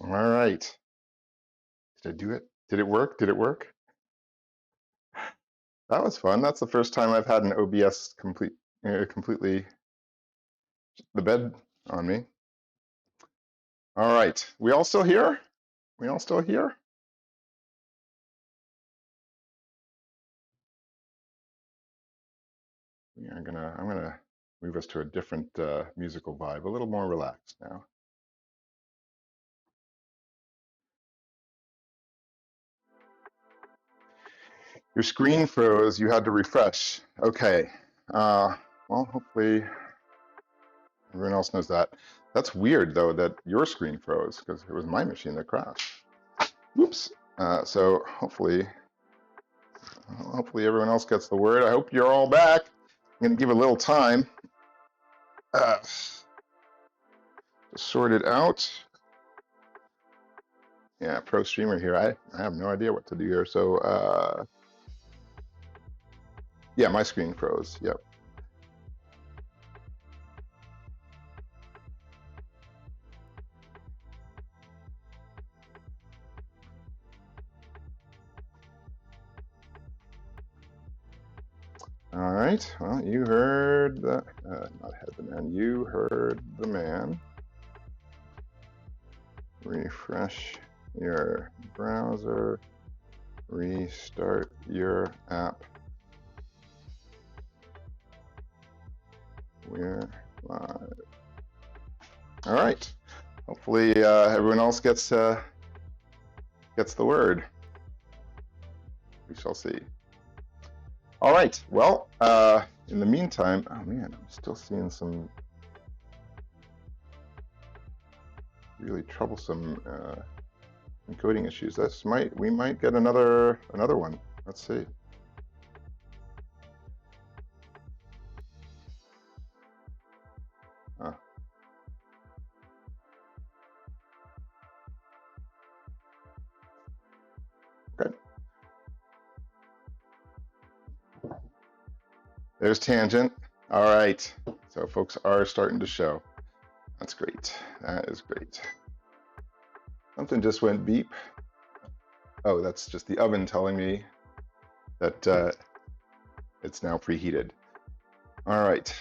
All right. Did I do it? Did it work? Did it work? That was fun. That's the first time I've had an OBS completely the bed on me. All right. We all still here? We all still here? I'm gonna move us to a different musical vibe, a little more relaxed now. Your screen froze. You had to refresh. Okay. Well, hopefully everyone else knows that. That's weird though that your screen froze because it was my machine that crashed. Whoops. So hopefully everyone else gets the word. I hope you're all back. I'm gonna give a little time to sort it out. Yeah, pro streamer here. I have no idea what to do here. So yeah, my screen froze. Yep. All right. Well, you heard the not heard the man. You heard the man. Refresh your browser. Restart your app. We're live. All right. Hopefully everyone else gets the word. We shall see. All right. Well, in the meantime, oh man, I'm still seeing some really troublesome encoding issues. We might get another one. Let's see. Okay. There's tangent. All right. So folks are starting to show. That's great. That is great. Something just went beep. Oh, that's just the oven telling me that it's now preheated. All right.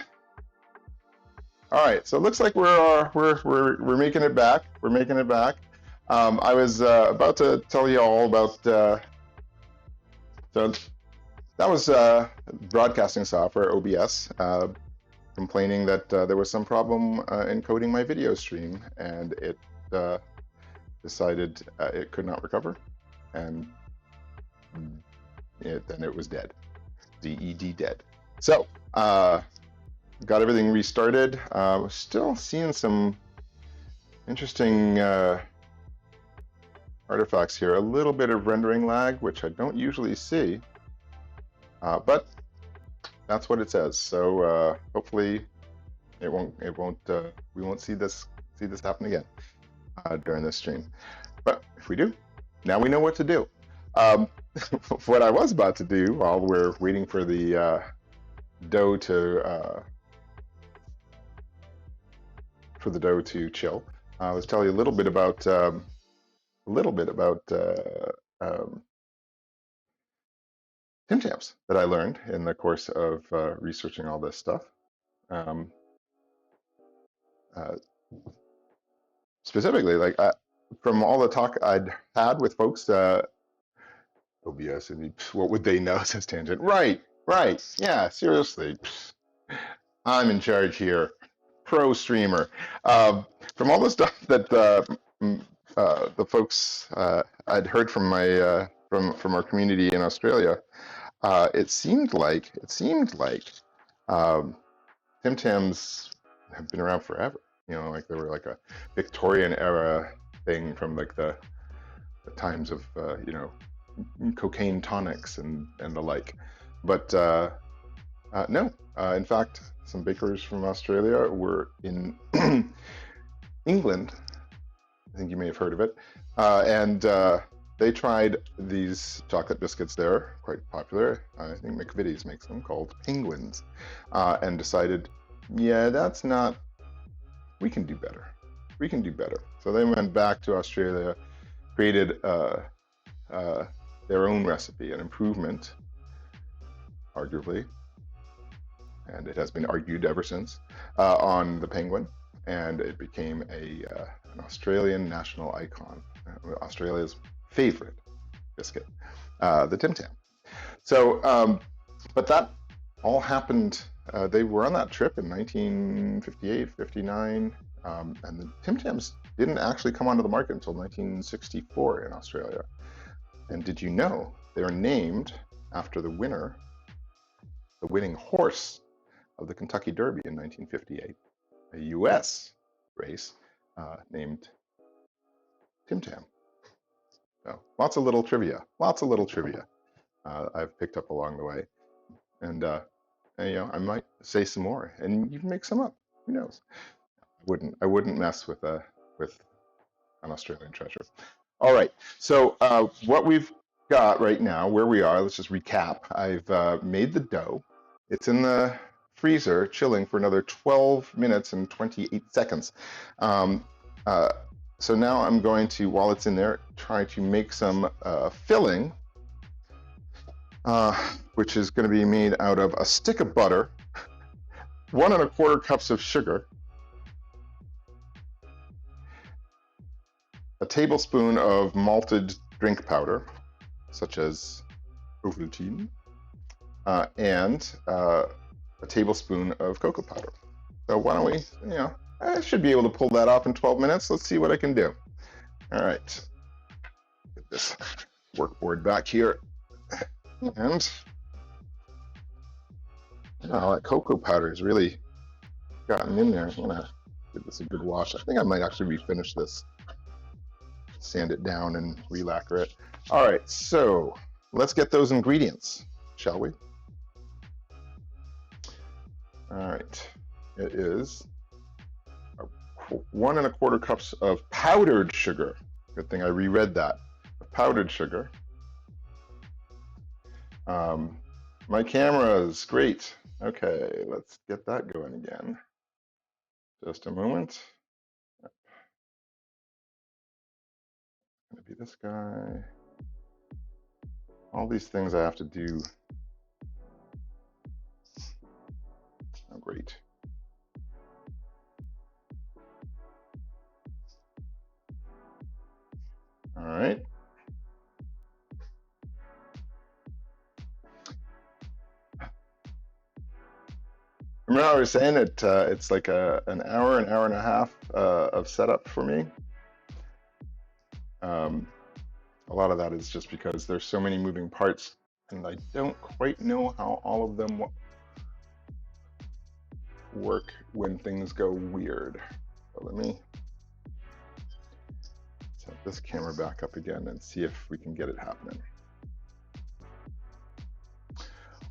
All right. So it looks like we're making it back. We're making it back. I was about to tell you all about so that was broadcasting software OBS complaining that there was some problem encoding my video stream, and it decided it could not recover, and then it was dead. DED dead. So got everything restarted. We're still seeing some interesting artifacts here. A little bit of rendering lag, which I don't usually see, but that's what it says. So hopefully we won't see this happen again during this stream. But if we do, now we know what to do. What I was about to do while we're waiting for the dough to chill, was tell you a little bit about Tim Tams that I learned in the course of researching all this stuff. Specifically, like from all the talk I'd had with folks, OBS, and what would they know? Says Tangent. Right. Yeah, seriously. I'm in charge here. Pro streamer. From all the stuff that the folks I'd heard from my from our community in Australia, it seemed like Tim Tams have been around forever. You know, like they were like a Victorian era thing from like the times of you know, cocaine tonics and the like. But no, in fact, some bakers from Australia were in England. I think you may have heard of it, and they tried these chocolate biscuits there, quite popular. I think McVitie's makes them, called Penguins, and decided, yeah, that's not. We can do better. We can do better. So they went back to Australia, created their own recipe, an improvement, arguably, and it has been argued ever since, on the penguin, and it became an Australian national icon, Australia's favorite biscuit, the Tim Tam. So, but that all happened. They were on that trip in 1958, 59, and the Tim Tams didn't actually come onto the market until 1964 in Australia. And did you know they're named after the winning horse of the Kentucky Derby in 1958, a US race named Tim Tam. So lots of little trivia I've picked up along the way. And I might say some more, and you can make some up. Who knows? I wouldn't mess with an Australian treasure. All right. So what we've got right now, where we are, let's just recap. I've made the dough. It's in the freezer, chilling for another 12 minutes and 28 seconds. So now I'm going to, while it's in there, try to make some filling, which is going to be made out of a stick of butter, 1 1/4 cups of sugar, a tablespoon of malted drink powder, such as Ovaltine, and a tablespoon of cocoa powder. So why don't we, I should be able to pull that off in 12 minutes. Let's see what I can do. All right, get this workboard back here. And that cocoa powder has really gotten in there. I'm gonna give this a good wash. I think I might actually refinish this, sand it down and re-lacquer it. All right, so let's get those ingredients, shall we? All right, it is 1 1/4 cups of powdered sugar. Good thing I reread that. Powdered sugar. My camera's great. Okay, let's get that going again. Just a moment. Gonna be this guy. All these things I have to do. Oh, great. All right. Remember how I was saying it's like an hour and a half of setup for me? A lot of that is just because there's so many moving parts, and I don't quite know how all of them work when things go weird. So let me set this camera back up again and see if we can get it happening.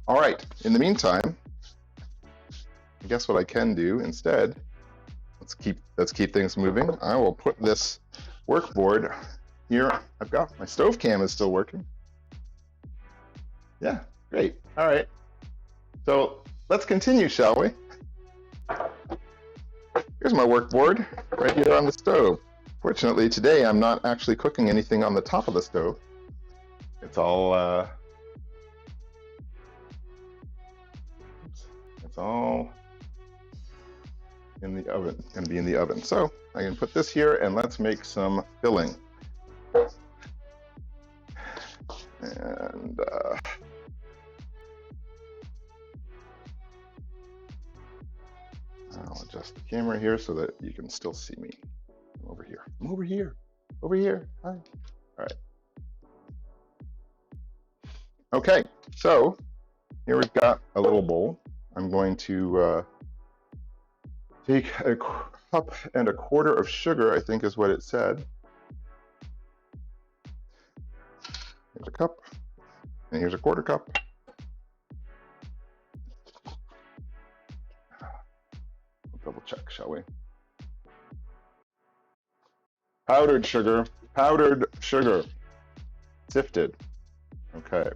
All right, in the meantime, I guess what I can do instead, let's keep things moving. I will put this workboard here. I've got my stove cam is still working. Yeah, great. All right. So let's continue, shall we? Here's my workboard right here on the stove. Fortunately, today I'm not actually cooking anything on the top of the stove. It's all in the oven, gonna be in the oven. So I can put this here and let's make some filling. And I'll adjust the camera here so that you can still see me. I'm over here. I'm over here. Over here. Hi. All right. Okay. So here we've got a little bowl. I'm going to take a cup and a quarter of sugar, I think is what it said. Here's a cup, and here's a quarter cup. We'll double check, shall we? Powdered sugar, sifted. Okay.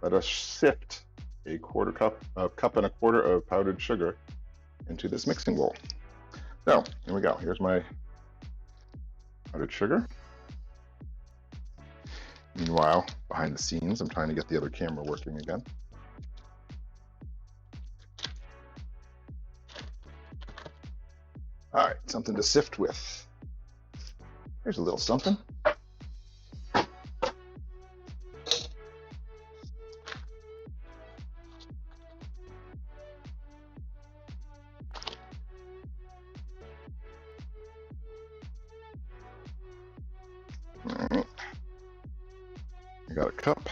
Let us sift a cup and a quarter of powdered sugar into this mixing bowl. So here we go. Here's my powdered sugar. Meanwhile, behind the scenes, I'm trying to get the other camera working again. All right, something to sift with. Here's a little something. All right. I got a cup.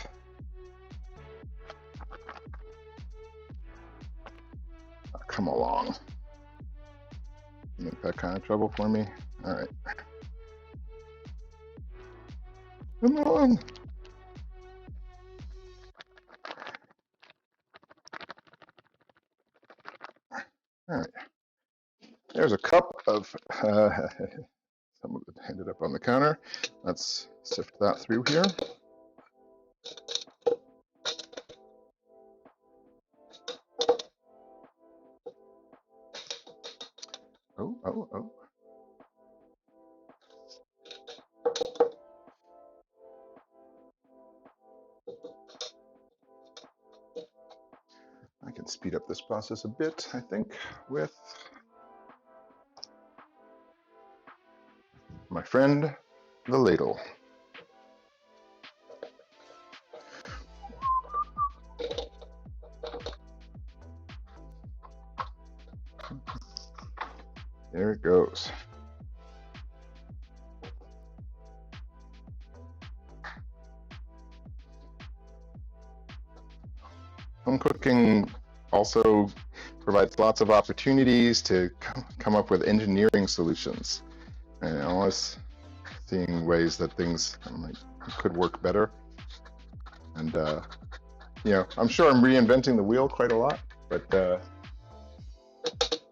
Come along. Make that kind of trouble for me. All right. Come on. All right. There's a cup of, some of it ended up on the counter. Let's sift that through here. Oh. I can speed up this process a bit, I think, with my friend, the ladle. There it goes. Home cooking also provides lots of opportunities to come up with engineering solutions. And always seeing ways that things could work better. And, you know, I'm sure I'm reinventing the wheel quite a lot, but, okay,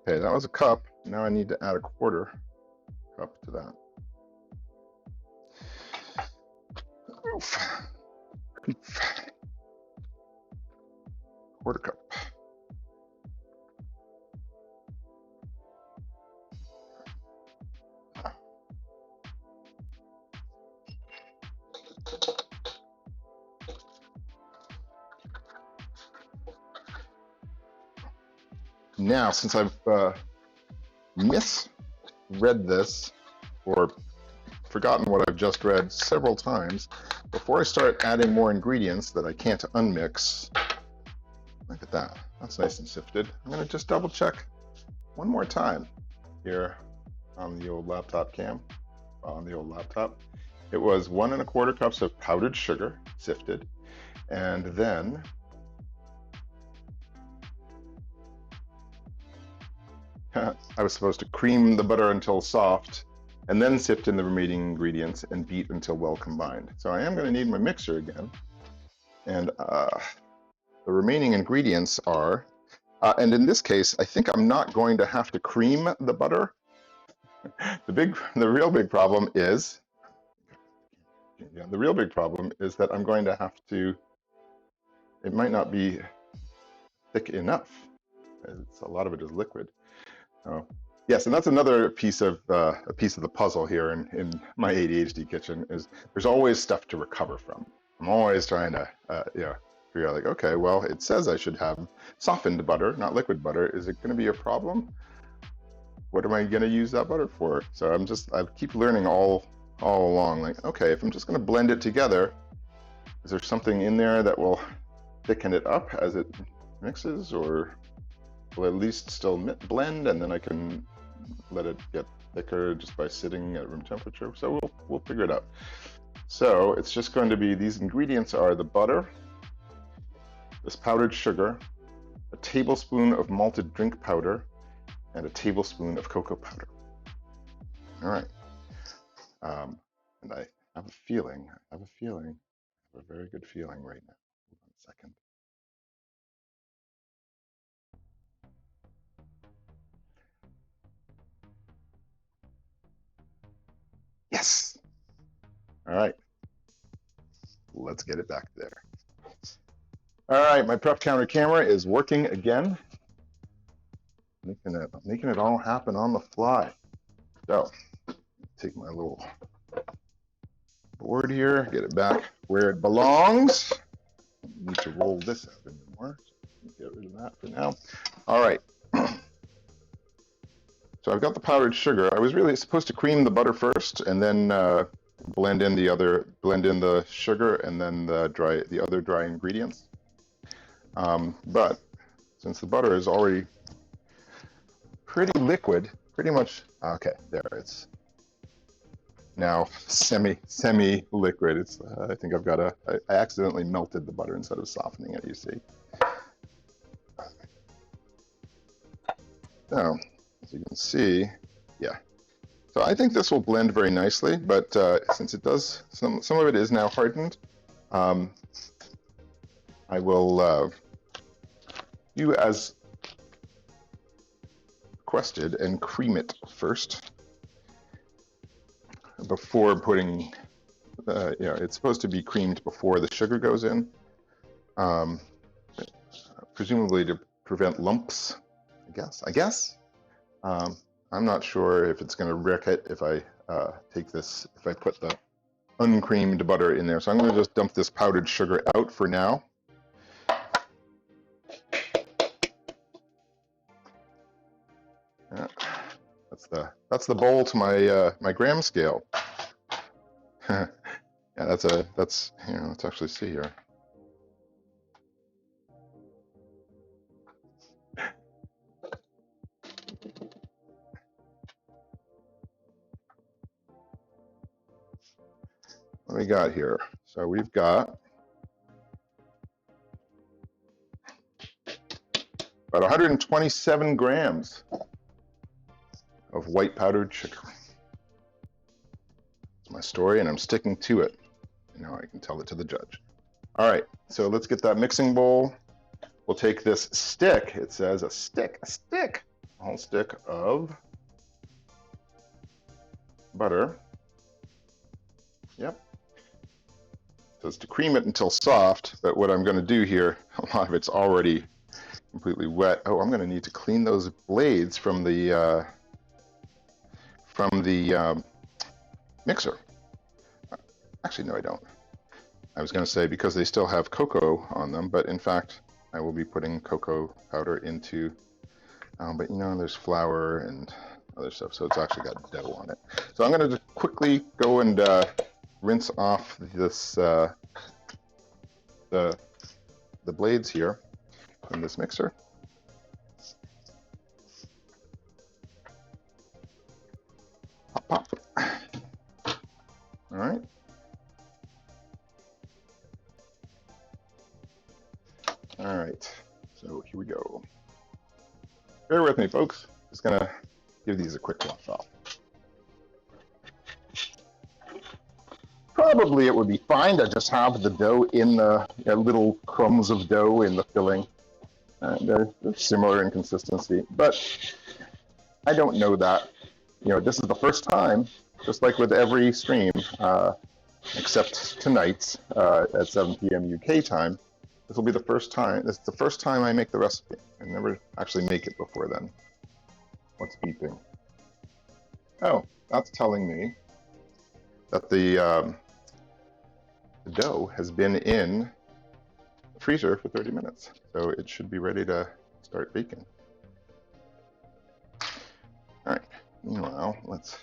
that was a cup. Now I need to add a quarter cup to that. Oof. Quarter cup. Now, since I've misread this or forgotten what I've just read several times, before I start adding more ingredients that I can't unmix, look at that. That's nice and sifted. I'm going to just double check one more time here on the old laptop cam, on the old laptop. It was 1 1/4 cups of powdered sugar, sifted, and then I was supposed to cream the butter until soft and then sift in the remaining ingredients and beat until well combined. So I am going to need my mixer again. And the remaining ingredients are, and in this case, I think I'm not going to have to cream the butter. The real big problem is, that I'm going to have to, it might not be thick enough. A lot of it is liquid. Yes, and that's another piece of the puzzle here in my ADHD kitchen is there's always stuff to recover from. I'm always trying to figure out like, okay, well, it says I should have softened butter, not liquid butter. Is it going to be a problem? What am I going to use that butter for? So I keep learning all along. Like, okay, if I'm just going to blend it together, is there something in there that will thicken it up as it mixes, or will at least still blend, and then I can let it get thicker just by sitting at room temperature. So we'll figure it out. So it's just going to be, these ingredients are the butter, this powdered sugar, a tablespoon of malted drink powder, and a tablespoon of cocoa powder. All right. And I have a very good feeling right now. Hold on a second. Yes. All right. Let's get it back there. All right, my prep counter camera is working again. making it all happen on the fly. So take my little board here, get it back where it belongs. Need to roll this out anymore. Get rid of that for now. All right. So I've got the powdered sugar. I was really supposed to cream the butter first and then blend in the sugar and then the other dry ingredients. But since the butter is already pretty liquid, pretty much, okay, there it's now semi-liquid. It's I think I accidentally melted the butter instead of softening it, you see. So as you can see, yeah. So I think this will blend very nicely, but since it does, some of it is now hardened, I will do as requested and cream it first before putting, it's supposed to be creamed before the sugar goes in, presumably to prevent lumps, I guess. I'm not sure if it's going to wreck it if I if I put the uncreamed butter in there. So I'm going to just dump this powdered sugar out for now. That's the bowl to my gram scale. Yeah, let's actually see here. What we got here? So we've got about 127 grams of white powdered sugar. It's my story, and I'm sticking to it. Now I can tell it to the judge. All right, so let's get that mixing bowl. We'll take this stick. It says a whole stick of butter. Yep. It says to cream it until soft, but what I'm going to do here, a lot of it's already completely wet. Oh, I'm going to need to clean those blades from the mixer. Actually, no, I don't. I was going to say because they still have cocoa on them, but in fact, I will be putting cocoa powder into, but there's flour and other stuff, so it's actually got dough on it. So I'm going to just quickly go and rinse off this the blades here in this mixer. Pop, pop. All right. All right, so here we go. Bear with me, folks. Just gonna give these a quick wash off. Probably it would be fine to just have the dough in the little crumbs of dough in the filling. They're similar in consistency, but I don't know that. This is the first time, just like with every stream, except tonight's at 7 p.m. UK time. This will be the first time. This is the first time I make the recipe. I never actually make it before then. What's beeping? Oh, that's telling me that the dough has been in the freezer for 30 minutes. So it should be ready to start baking. All right, meanwhile, let's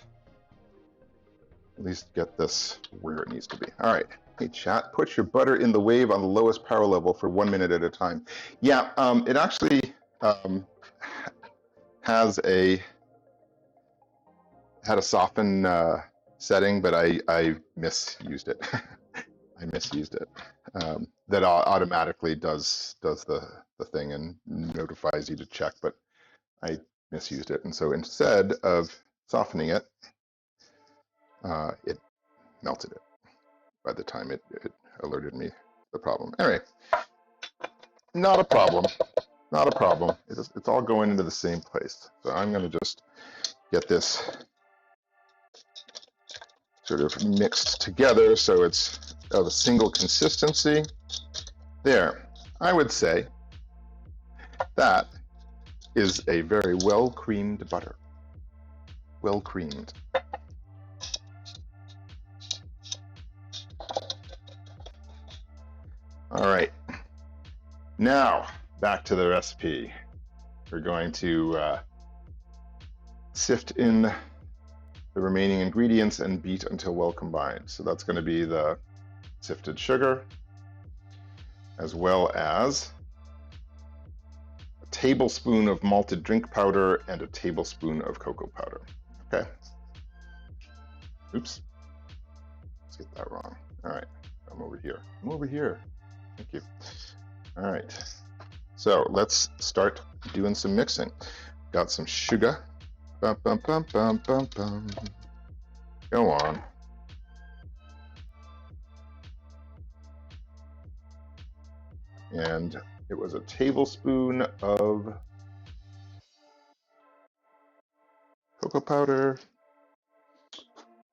at least get this where it needs to be. All right, hey chat, put your butter in the wave on the lowest power level for 1 minute at a time. Yeah, it actually had a soften setting, but I misused it. I misused it. That automatically does the thing and notifies you to check, but I misused it. And so instead of softening it, it melted it by the time it alerted me the problem. Anyway, not a problem. Not a problem. It's all going into the same place. So I'm going to just get this sort of mixed together so it's of a single consistency. There. I would say that is a very well creamed butter. Well creamed. All right. Now back to the recipe. We're going to sift in the remaining ingredients and beat until well combined. So that's going to be the sifted sugar, as well as a tablespoon of malted drink powder and a tablespoon of cocoa powder. Okay. Oops. Let's get that wrong. All right. I'm over here. I'm over here. Thank you. All right. So let's start doing some mixing. Got some sugar. Bum, bum, bum, bum, bum, bum. Go on. And it was a tablespoon of cocoa powder.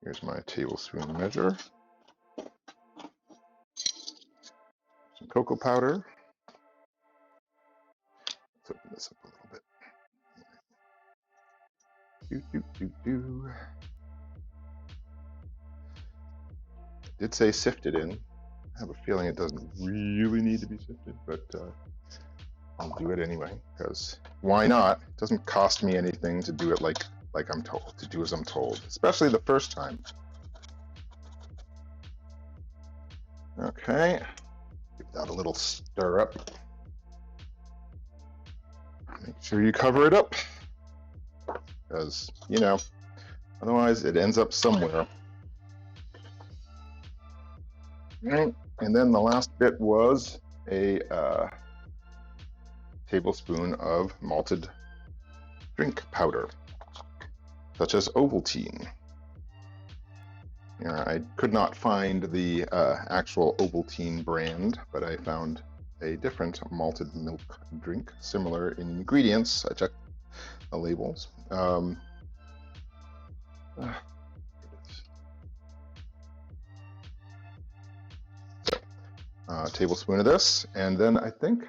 Here's my tablespoon measure. Some cocoa powder. Let's open this up a little bit. Did say sifted in. I have a feeling it doesn't really need to be sifted, but I'll do it anyway, because why not? It doesn't cost me anything to do it like I'm told, to do as I'm told, especially the first time. Okay, give that a little stir up. Make sure you cover it up, because, you know, otherwise it ends up somewhere. Right. And then the last bit was a tablespoon of malted drink powder, such as Ovaltine. I could not find the actual Ovaltine brand, but I found a different malted milk drink, similar in ingredients. I checked the labels. A tablespoon of this, and then I think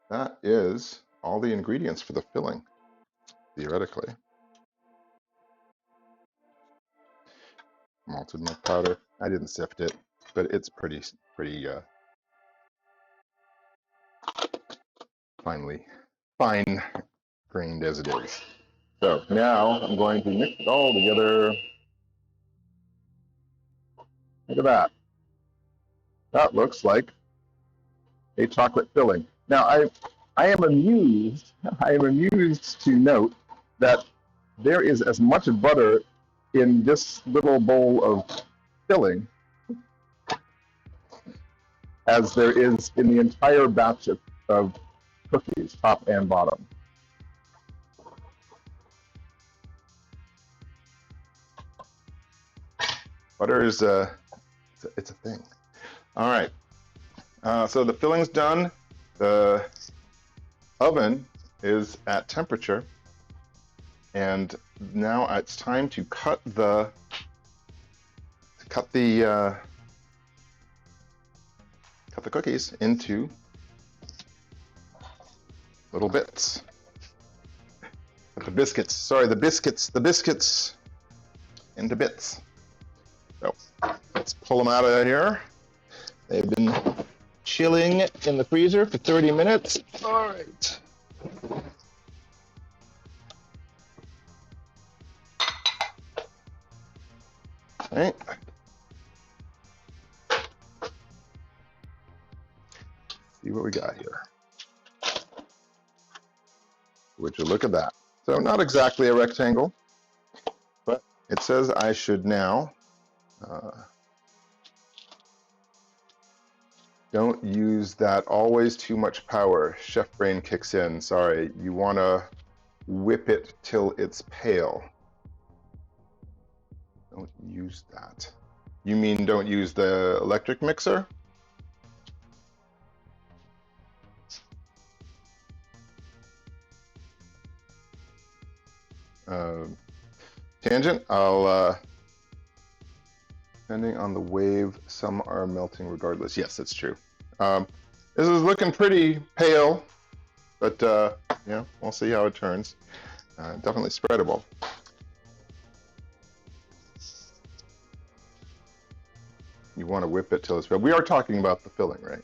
that is all the ingredients for the filling, theoretically. Malted milk powder. I didn't sift it, but it's pretty fine grained as it is. So now I'm going to mix it all together. Look at that. That looks like a chocolate filling. Now I am amused to note that there is as much butter in this little bowl of filling as there is in the entire batch of cookies, top and bottom. Butter is it's a thing. All right. So the filling's done. The oven is at temperature, and now it's time to cut the cookies into little bits. The biscuits into bits. So let's pull them out of here. They've been chilling in the freezer for 30 minutes. All right. All right. See what we got here. Would you look at that? So not exactly a rectangle, but it says I should now don't use that always too much power. Chef brain kicks in. Sorry, you want to whip it till it's pale. Don't use that. You mean don't use the electric mixer? Tangent, I'll, depending on the wave, some are melting regardless. Yes, that's true. This is looking pretty pale, but Yeah, we'll see how it turns. Definitely spreadable. You want to whip it till it's spread. We are talking about the filling, right?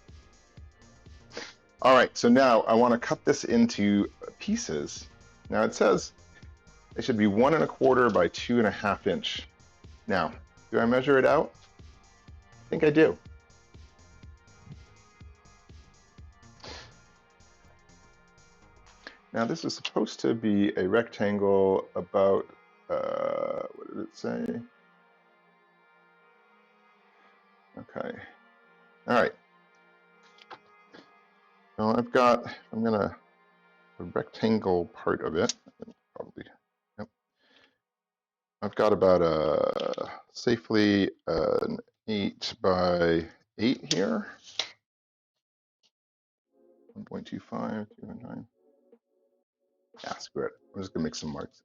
All right, so now I want to cut this into pieces. Now it says it should be 1¼ by 2½ inch. Now, do I measure it out? I think I do. Now this is supposed to be a rectangle about, what did it say? Okay, all right. Well, I'm gonna, the rectangle part of it, probably, yep. I've got about safely an 8 by 8 here. 1.25, 2.9. Yeah, screw it. I'm just gonna make some marks.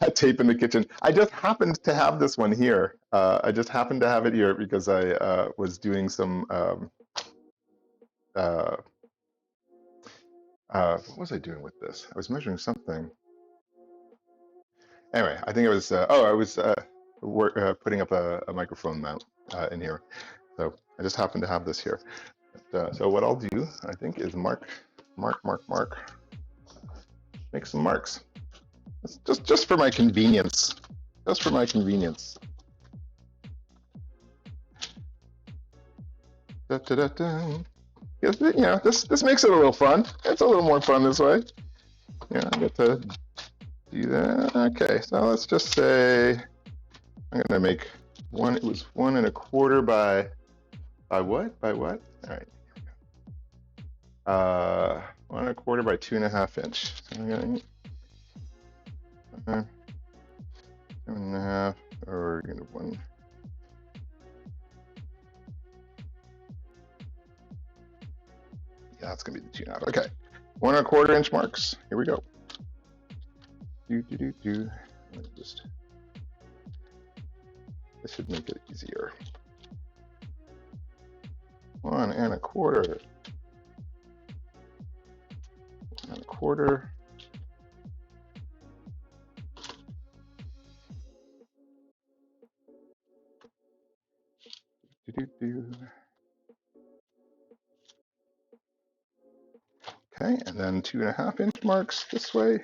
Had tape in the kitchen. I just happened to have this one here. I just happened to have it here because I was doing some, what was I doing with this? I was measuring something. Anyway, I think it was, I was putting up a microphone mount in here. So I just happened to have this here. So what I'll do, I think, is mark, make some marks. Just for my convenience. Just for my convenience. Da, da, da, da. You know, this makes it a little fun. It's a little more fun this way. Yeah, I get to do that. Okay, so let's just say I'm gonna make one. It was 1¼ by what? By what? All right. 1¼ by 2½ inch. So I'm gonna 2½, or you know, 1. Yeah, that's gonna be the 2½. Okay, 1¼ inch marks. Here we go. Just, this should make it easier. 1¼ 1¼ Okay, and then 2½ inch marks this way.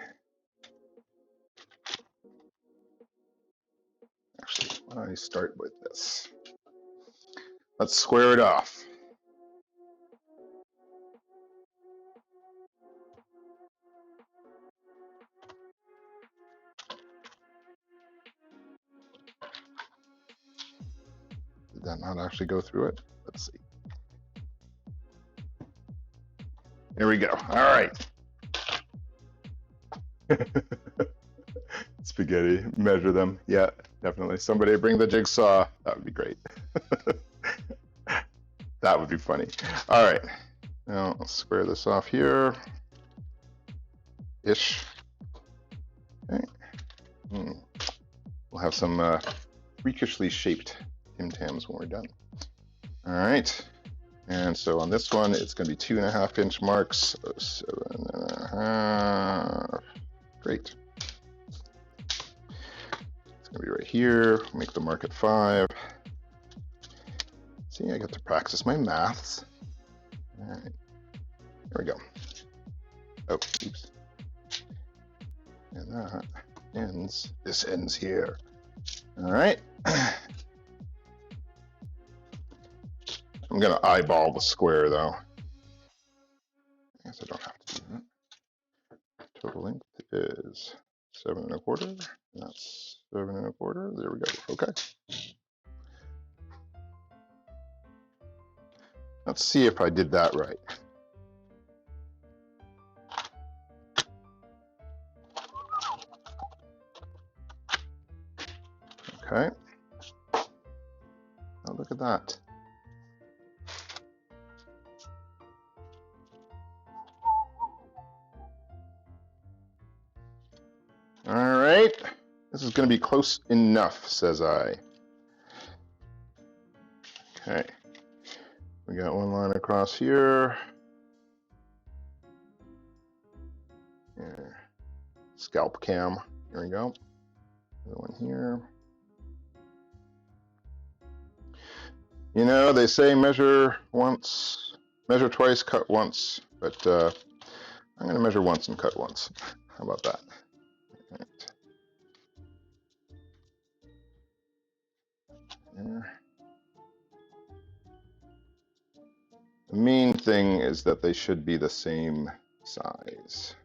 Actually, why don't I start with this? Let's square it off. Did that not actually go through it? Let's see. Here we go. All right. Spaghetti, measure them. Yeah, definitely. Somebody bring the jigsaw. That would be great. That would be funny. All right. Now I'll square this off here. Ish. Okay. We'll have some freakishly shaped Tim Tams when we're done. All right. And so on this one, it's going to be 2½ inch marks. 7½. Great. It's going to be right here. Make the mark at 5. See, I get to practice my maths. All right. There we go. Oh, oops. And that ends. This ends here. All right. I'm going to eyeball the square, though. I guess I don't have to do that. Total length is 7¼ That's 7¼ There we go. Okay. Let's see if I did that right. Okay. Oh, look at that. All right. This is going to be close enough, says I. Okay. We got one line across here. Here. Scalp cam. Here we go. Another one here. You know, they say measure twice, cut once, but I'm going to measure once and cut once. How about that? Right. The main thing is that they should be the same size,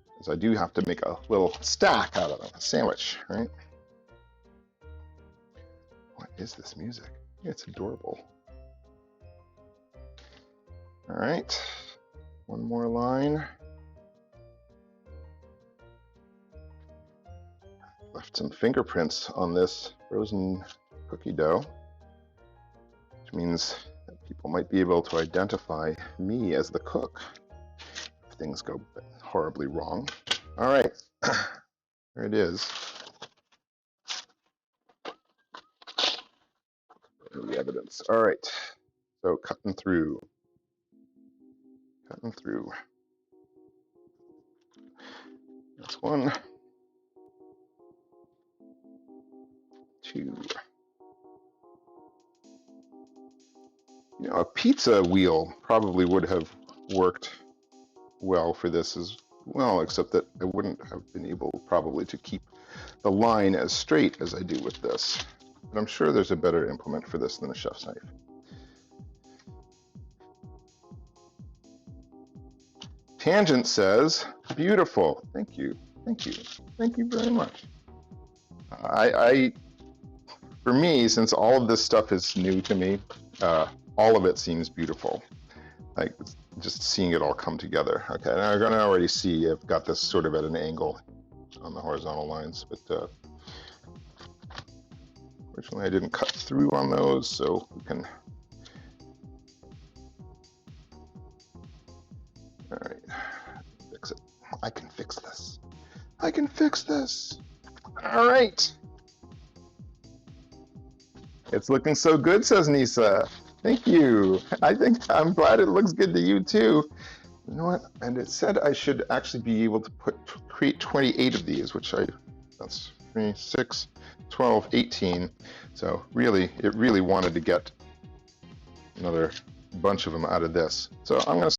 because I do have to make a little stack out of them, a sandwich, right? What is this music? It's adorable. All right, one more line. Left some fingerprints on this frozen cookie dough, which means that people might be able to identify me as the cook if things go horribly wrong. All right, there it is. The evidence. All right, so cutting through. That's 1, 2. You know, a pizza wheel probably would have worked well for this as well, except that I wouldn't have been able probably to keep the line as straight as I do with this. But I'm sure there's a better implement for this than a chef's knife. Tangent says, beautiful. Thank you. Thank you. Thank you very much. For me, since all of this stuff is new to me, all of it seems beautiful. Like just seeing it all come together. Okay, and I'm gonna already see I've got this sort of at an angle on the horizontal lines, but fortunately I didn't cut through on those, so we can. All right, fix it. I can fix this. I can fix this. All right. It's looking so good, says Nisa. Thank you. I'm glad it looks good to you too. You know what? And it said I should actually be able to create 28 of these, that's 3, 6, 12, 18. So it really wanted to get another bunch of them out of this. So I'm going to